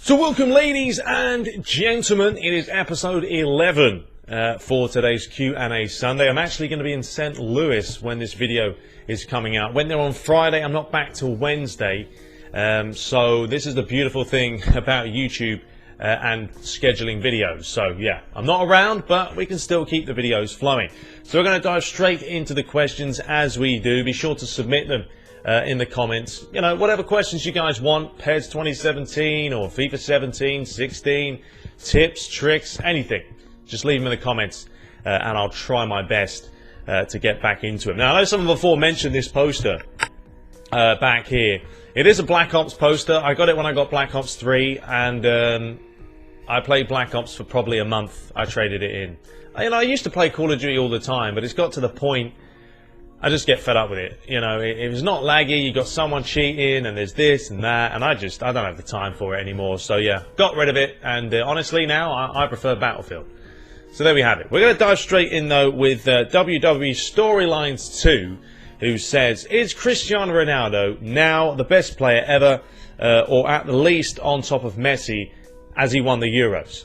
So welcome, ladies and gentlemen. It is episode 11 for today's Q&A Sunday. I'm actually going to be in St. Louis when this video is coming out. Went there on Friday. I'm not back till Wednesday. So this is the beautiful thing about YouTube and scheduling videos. So yeah, I'm not around, but we can still keep the videos flowing. So we're going to dive straight into the questions as we do. Be sure to submit them in the comments. You know, whatever questions you guys want, PES 2017 or FIFA 17, 16, tips, tricks, anything. Just leave them in the comments and I'll try my best to get back into them. Now, I know some of you before mentioned this poster back here. It is a Black Ops poster. I got it when I got Black Ops 3 and I played Black Ops for probably a month. I traded it in. You know, I used to play Call of Duty all the time, but it's got to the point I just get fed up with it. You know, it was not laggy. You got someone cheating, and there's this and that, and I don't have the time for it anymore. So yeah, got rid of it, and honestly now I prefer Battlefield. So there we have it. We're going to dive straight in though with WWE Storylines 2, who says, is Cristiano Ronaldo now the best player ever, or at the least on top of Messi as he won the Euros?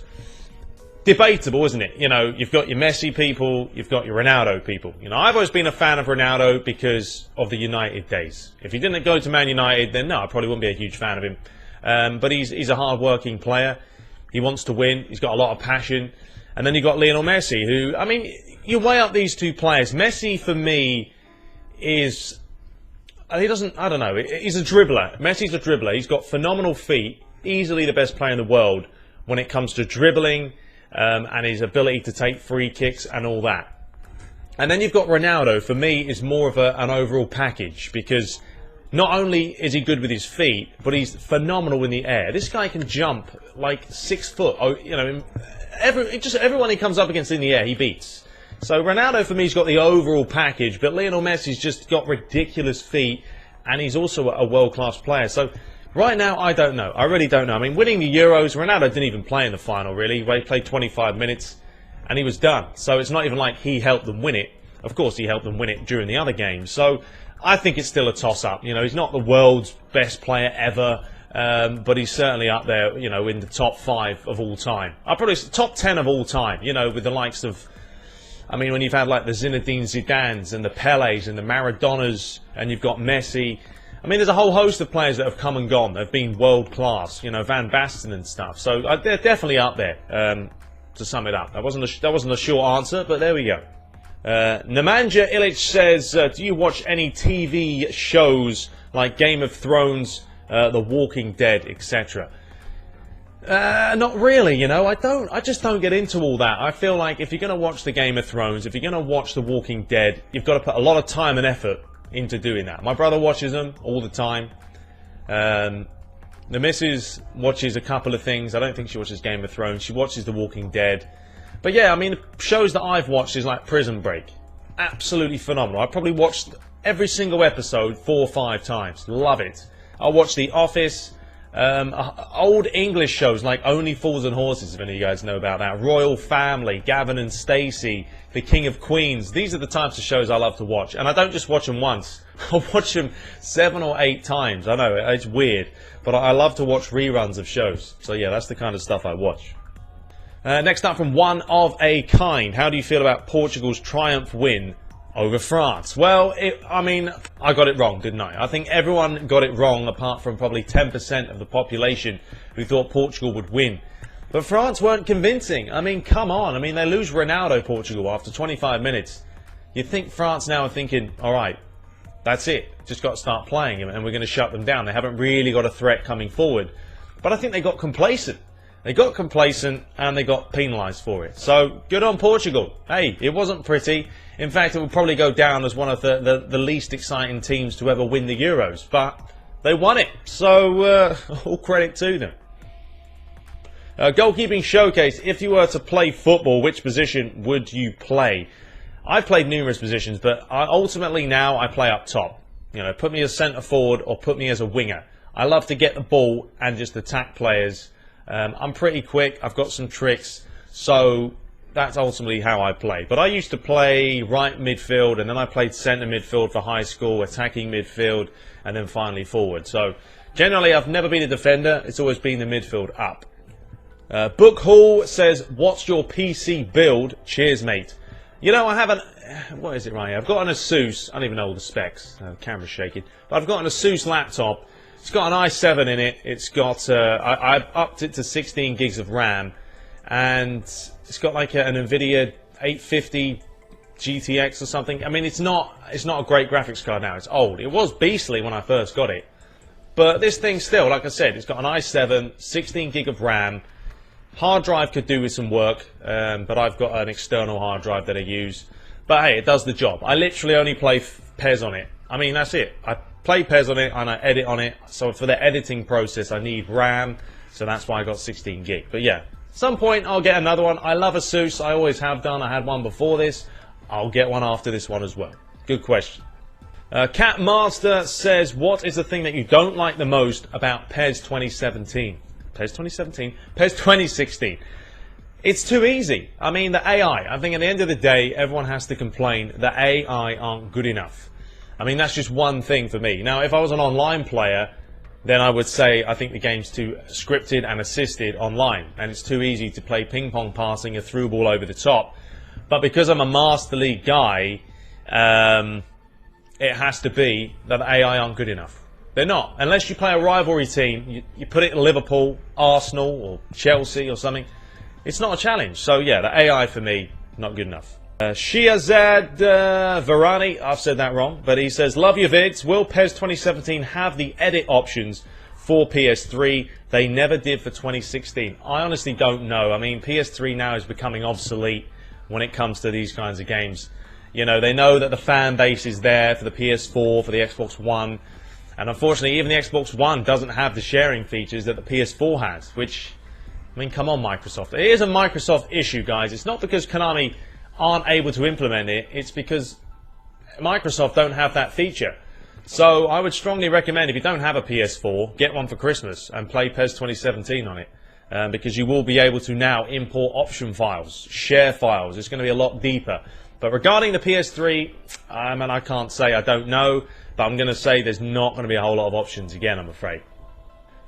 Debatable, isn't it? You know, you've got your Messi people, you've got your Ronaldo people. You know, I've always been a fan of Ronaldo because of the United days. If he didn't go to Man United, then no, I probably wouldn't be a huge fan of him. But he's a hard-working player. He wants to win. He's got a lot of passion. And then you've got Lionel Messi, who, I mean, you weigh up these two players. Messi, for me, is... I don't know, he's a dribbler. Messi's a dribbler. He's got phenomenal feet. Easily the best player in the world when it comes to dribbling, and his ability to take free kicks and all that. And then you've got Ronaldo. For me, is more of an overall package, because not only is he good with his feet, but he's phenomenal in the air. This guy can jump like 6 foot. Oh, you know, everyone he comes up against in the air, he beats. So Ronaldo, for me, has got the overall package, but Lionel Messi's just got ridiculous feet, and he's also a world-class player. So right now, I don't know. I really don't know. I mean, winning the Euros, Ronaldo didn't even play in the final, really. He played 25 minutes, and he was done. So it's not even like he helped them win it. Of course, he helped them win it during the other games. So I think it's still a toss-up. You know, he's not the world's best player ever, but he's certainly up there, you know, in the top 5 of all time. I'll probably top 10 of all time, you know, with the likes of... I mean, when you've had, like, the Zinedine Zidans and the Pelés and the Maradonas, and you've got Messi... I mean, there's a whole host of players that have come and gone. They've been world-class, you know, Van Basten and stuff. So they're definitely up there, to sum it up. That wasn't a short answer, but there we go. Nemanja Ilic says, do you watch any TV shows like Game of Thrones, The Walking Dead, etc.? Not really, you know. I just don't get into all that. I feel like if you're going to watch the Game of Thrones, if you're going to watch The Walking Dead, you've got to put a lot of time and effort into doing that. My brother watches them all the time. The missus watches a couple of things. I don't think she watches Game of Thrones. She watches The Walking Dead. But yeah, I mean, shows that I've watched is like Prison Break. Absolutely phenomenal. I probably watched every single episode 4 or 5 times. Love it. I watch The Office. Old English shows like Only Fools and Horses, if any of you guys know about that. Royal Family, Gavin and Stacey, The King of Queens. These are the types of shows I love to watch. And I don't just watch them once. I watch them 7 or 8 times. I know, it's weird. But I love to watch reruns of shows. So yeah, that's the kind of stuff I watch. Next up from One of a Kind. How do you feel about Portugal's triumph win over France? Well, I mean, I got it wrong, didn't I? I think everyone got it wrong, apart from probably 10% of the population who thought Portugal would win. But France weren't convincing. I mean, come on. I mean, they lose Ronaldo, Portugal, after 25 minutes. You think France now are thinking, all right, that's it. Just got to start playing and we're going to shut them down. They haven't really got a threat coming forward. But I think they got complacent. They got complacent and they got penalised for it. So, good on Portugal. Hey, it wasn't pretty. In fact, it would probably go down as one of the least exciting teams to ever win the Euros. But they won it. So, all credit to them. Goalkeeping showcase. If you were to play football, which position would you play? I've played numerous positions, but ultimately now I play up top. You know, put me as centre forward or put me as a winger. I love to get the ball and just attack players. I'm pretty quick. I've got some tricks. So that's ultimately how I play. But I used to play right midfield, and then I played centre midfield for high school, attacking midfield, and then finally forward. So Generally, I've never been a defender. It's always been the midfield up. Book Hall says, what's your PC build? Cheers, mate. You know, I haven't... What is it right here? I've got an Asus. I don't even know all the specs. The camera's shaking. But I've got an Asus laptop. It's got an i7 in it. It's got... I've upped it to 16 gigs of RAM. And it's got like an NVIDIA 850 GTX or something. I mean, it's not a great graphics card now. It's old. It was beastly when I first got it. But this thing still, like I said, it's got an i7, 16 gig of RAM. Hard drive could do with some work, but I've got an external hard drive that I use. But hey, it does the job. I literally only play PES on it. I mean, that's it. I play PES on it and I edit on it. So for the editing process, I need RAM. So that's why I got 16 gig. But yeah, at some point I'll get another one. I love Asus. I always have done. I had one before this. I'll get one after this one as well. Good question. Cat Master says, what is the thing that you don't like the most about PES 2017? PES 2017? PES 2016. It's too easy. I mean, the AI. I think at the end of the day, everyone has to complain that AI aren't good enough. I mean, that's just one thing for me. Now, if I was an online player, then I would say I think the game's too scripted and assisted online. And it's too easy to play ping-pong passing a through ball over the top. But because I'm a Master League guy, it has to be that the AI aren't good enough. They're not. Unless you play a rivalry team, you put it in Liverpool, Arsenal, or Chelsea or something, it's not a challenge. So yeah, the AI for me, not good enough. Shiazad Varani, I've said that wrong, but he says, love your vids. Will PES 2017 have the edit options for PS3? They never did for 2016. I honestly don't know. I mean, PS3 now is becoming obsolete when it comes to these kinds of games. You know, they know that the fan base is there for the PS4, for the Xbox One. And unfortunately, even the Xbox One doesn't have the sharing features that the PS4 has, which, I mean, come on, Microsoft. It is a Microsoft issue, guys. It's not because Konami aren't able to implement it. It's because Microsoft don't have that feature. So I would strongly recommend, if you don't have a PS4, get one for Christmas and play PES 2017 on it. Because you will be able to now import option files, share files. It's going to be a lot deeper. But regarding the PS3, I can't say, I don't know. But I'm going to say there's not going to be a whole lot of options again, I'm afraid.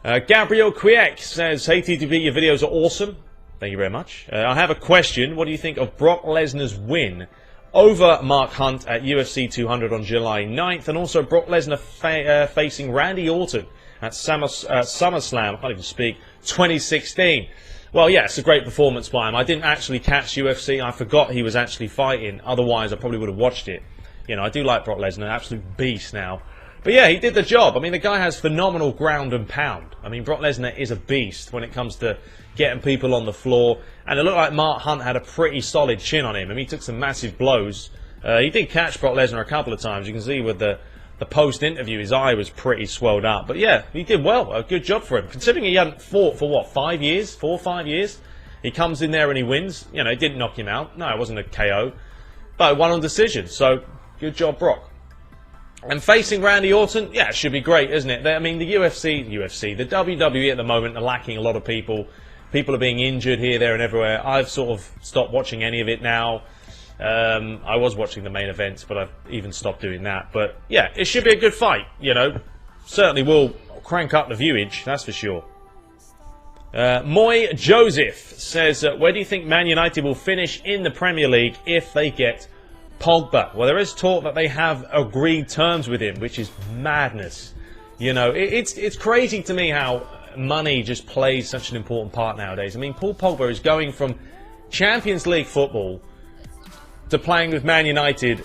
Gabriel Quiek says, hey TTB, your videos are awesome. Thank you very much. I have a question. What do you think of Brock Lesnar's win over Mark Hunt at UFC 200 on July 9th? And also Brock Lesnar facing Randy Orton at SummerSlam, I can't even speak, 2016. Well, yeah, it's a great performance by him. I didn't actually catch UFC. I forgot he was actually fighting. Otherwise, I probably would have watched it. You know, I do like Brock Lesnar, an absolute beast now. But yeah, he did the job. I mean, the guy has phenomenal ground and pound. I mean, Brock Lesnar is a beast when it comes to getting people on the floor. And it looked like Mark Hunt had a pretty solid chin on him. I mean, he took some massive blows. He did catch Brock Lesnar a couple of times. You can see with the post-interview, his eye was pretty swelled up. But yeah, he did well. A good job for him. Considering he hadn't fought for, what, 5 years? 4 or 5 years? He comes in there and he wins. You know, it didn't knock him out. No, it wasn't a KO. But won on decision. So, good job, Brock. And facing Randy Orton, yeah, it should be great, isn't it? I mean, the the WWE at the moment are lacking a lot of people. People are being injured here, there, and everywhere. I've sort of stopped watching any of it now. I was watching the main events, but I've even stopped doing that. But yeah, it should be a good fight, you know. Certainly will crank up the viewage, that's for sure. Moy Joseph says, where do you think Man United will finish in the Premier League if they get Pogba? Well, there is talk that they have agreed terms with him, which is madness. You know, it's crazy to me how money just plays such an important part nowadays. I mean, Paul Pogba is going from Champions League football to playing with Man United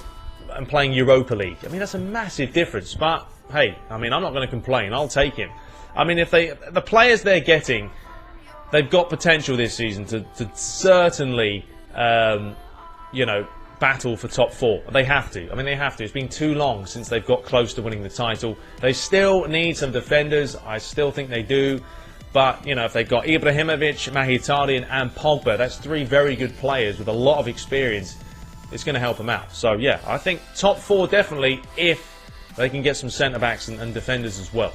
and playing Europa League. I mean, that's a massive difference. But hey, I mean, I'm not going to complain. I'll take him. I mean, if the players they're getting, they've got potential this season to certainly, you know, battle for top 4. They have to. I mean, they have to. It's been too long since they've got close to winning the title. They still need some defenders. I still think they do. But, you know, if they've got Ibrahimovic, Mkhitaryan and Pogba, that's 3 very good players with a lot of experience. It's going to help them out. So, yeah, I think top 4 definitely if they can get some centre-backs and defenders as well.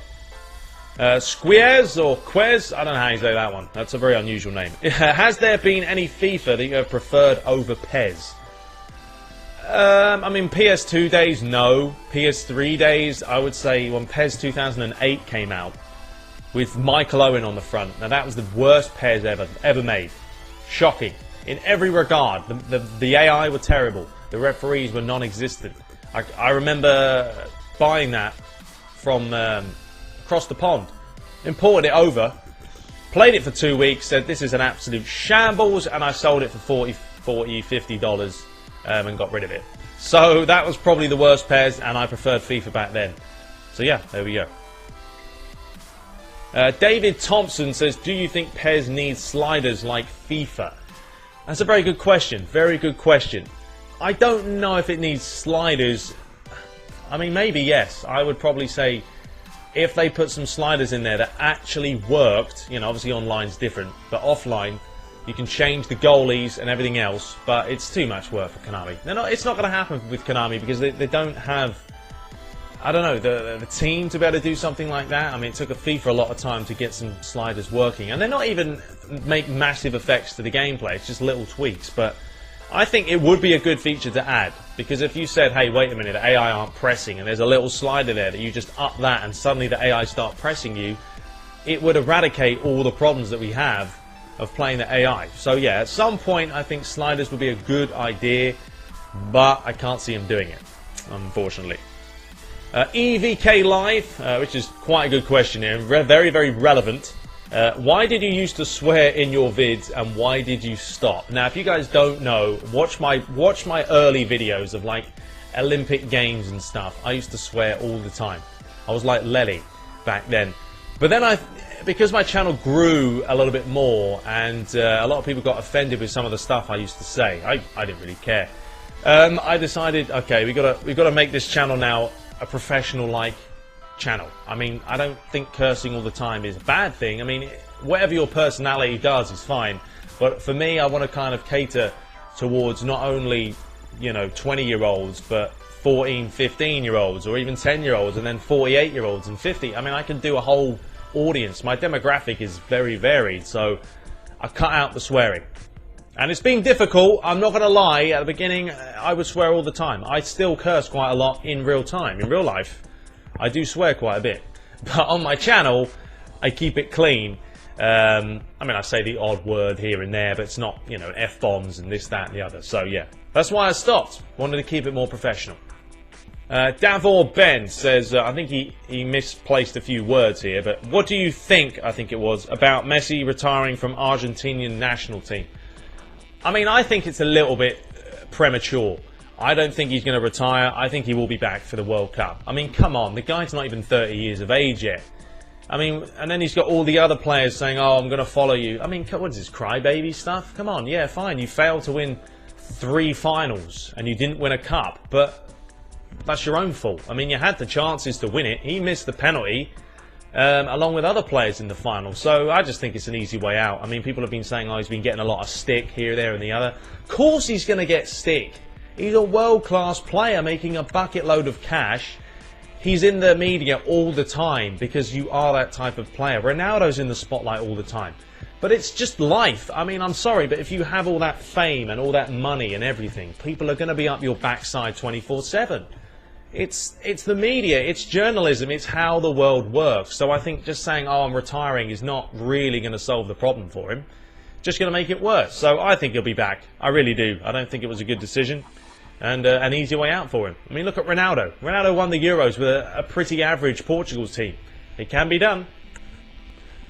Squares or Quez, I don't know how you say that one. That's a very unusual name. Has there been any FIFA that you have preferred over PES? I mean, PS2 days, no. PS3 days, I would say when PES 2008 came out, with Michael Owen on the front. Now that was the worst pairs ever made. Shocking. In every regard. The AI were terrible. The referees were non-existent. I remember buying that from across the pond. Imported it over. Played it for 2 weeks. Said this is an absolute shambles. And I sold it for $40, $50 and got rid of it. So that was probably the worst pairs. And I preferred FIFA back then. So yeah, there we go. David Thompson says, do you think PES needs sliders like FIFA? That's a very good question. Very good question. I don't know if it needs sliders. I mean, maybe yes. I would probably say if they put some sliders in there that actually worked, you know, obviously online's different, but offline, you can change the goalies and everything else, but it's too much work for Konami. It's not going to happen with Konami because they don't have, I don't know, the team to be able to do something like that. I mean, it took a FIFA a lot of time to get some sliders working, and they're not even make massive effects to the gameplay. It's just little tweaks, but I think it would be a good feature to add, because if you said, hey, wait a minute, the AI aren't pressing, and there's a little slider there that you just up that, and suddenly the AI start pressing you, it would eradicate all the problems that we have of playing the AI. So yeah, at some point I think sliders would be a good idea, but I can't see them doing it, unfortunately. EVK Live, which is quite a good question here, very, very relevant. Why did you used to swear in your vids, and why did you stop? Now, if you guys don't know, watch my early videos of like Olympic Games and stuff. I used to swear all the time. I was like Lely back then. But then because my channel grew a little bit more, and a lot of people got offended with some of the stuff I used to say. I didn't really care. I decided, okay, we gotta make this channel now a professional-like channel. I mean, I don't think cursing all the time is a bad thing. I mean, whatever your personality does is fine. But for me, I want to kind of cater towards not only, you know, 20-year-olds, but 14, 15-year-olds, or even 10-year-olds, and then 48-year-olds and 50. I mean, I can do a whole audience. My demographic is very varied, so I cut out the swearing. And it's been difficult, I'm not going to lie. At the beginning, I would swear all the time. I still curse quite a lot in real time. In real life, I do swear quite a bit. But on my channel, I keep it clean. I mean, I say the odd word here and there, but it's not, you know, F-bombs and this, that, and the other. So, yeah, that's why I stopped. Wanted to keep it more professional. Davor Ben says, I think he misplaced a few words here, but what do you think, I think it was, about Messi retiring from Argentinian national team? I mean, I think it's a little bit premature. I don't think he's going to retire. I think he will be back for the World Cup. I mean, come on, the guy's not even 30 years of age yet. I mean, and then he's got all the other players saying, oh, I'm going to follow you. I mean, what is this, crybaby stuff? Come on, yeah, fine. You failed to win 3 finals and you didn't win a cup, but that's your own fault. I mean, you had the chances to win it. He missed the penalty. Along with other players in the final. So I just think it's an easy way out. I mean, people have been saying, oh, he's been getting a lot of stick here, there and the other. Of course he's going to get stick. He's a world-class player making a bucket load of cash. He's in the media all the time because you are that type of player. Ronaldo's in the spotlight all the time. But it's just life. I mean, I'm sorry, but if you have all that fame and all that money and everything, people are going to be up your backside 24/7. It's the media, it's journalism, it's how the world works. So I think just saying, oh, I'm retiring is not really going to solve the problem for him. Just going to make it worse. So I think he'll be back. I really do. I don't think it was a good decision and an easy way out for him. I mean, look at Ronaldo. Ronaldo won the Euros with a pretty average Portugal's team. It can be done.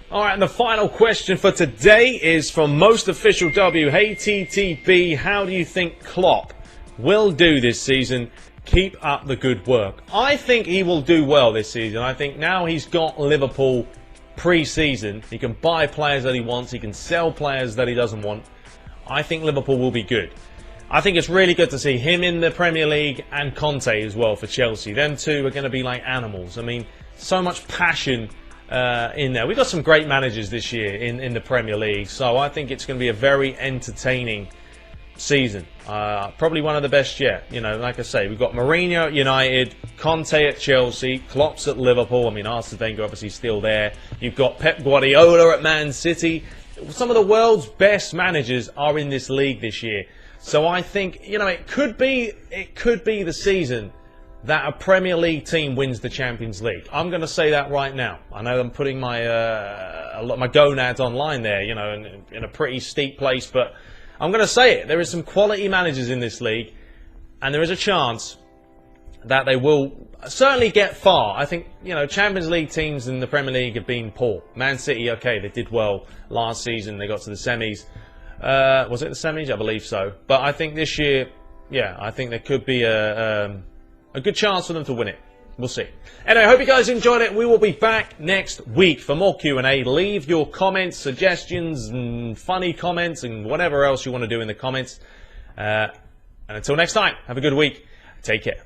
All right, and the final question for today is from Most Official W. Hey, TTB, how do you think Klopp will do this season? Keep up the good work. I think he will do well this season. I think now he's got Liverpool pre-season, he can buy players that he wants, he can sell players that he doesn't want. I think Liverpool will be good. I think it's really good to see him in the Premier League and Conte as well for Chelsea. Them two are going to be like animals. I mean, so much passion in there. We've got some great managers this year in the Premier League, so I think it's going to be a very entertaining season. Probably one of the best yet. You know, like I say, we've got Mourinho at United, Conte at Chelsea, Klopp's at Liverpool. I mean, Arsene Wenger obviously still there. You've got Pep Guardiola at Man City. Some of the world's best managers are in this league this year. So I think, you know, it could be the season that a Premier League team wins the Champions League. I'm going to say that right now. I know I'm putting my my gonads online there, you know, in a pretty steep place, but I'm going to say it. There is some quality managers in this league, and there is a chance that they will certainly get far. I think, you know, Champions League teams in the Premier League have been poor. Man City, okay, they did well last season. They got to the semis. Was it the semis? I believe so. But I think this year, yeah, I think there could be a good chance for them to win it. We'll see. Anyway, I hope you guys enjoyed it. We will be back next week for more Q&A. Leave your comments, suggestions, and funny comments, and whatever else you want to do in the comments. And until next time, have a good week. Take care.